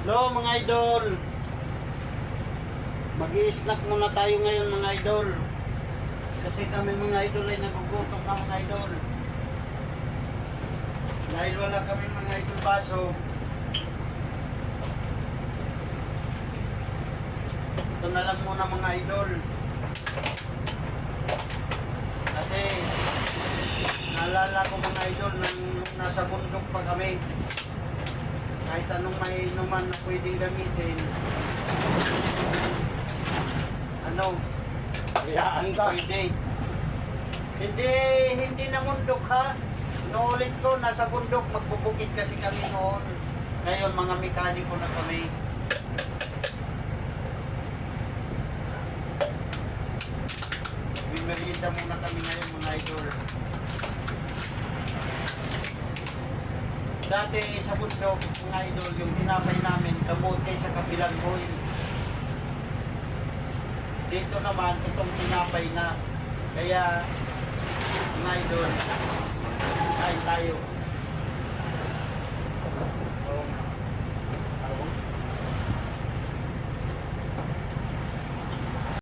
Hello mga idol. Mag-i-snack muna tayo ngayon mga idol. Kasi kami mga idol ay nagugutom na mga idol. Dahil wala kami mga idol baso. Ito na lang muna mga idol. Kasi naalala ko mga idol nang nasa bundok pa kami. Kahit anong may inuman na pwedeng gamitin, Hayaan ka. pwede. Hindi na bundok ha. Inuulit ko, nasa bundok, magbubukid kasi kami noon. Ngayon, mga mekaniko na kami. Merienda muna kami ngayon mga idol. Dati sa bundok, mga idol, yung tinapay namin, kamote sa kabilang buhay. Dito naman, itong tinapay na. Kaya, mga idol, kain tayo.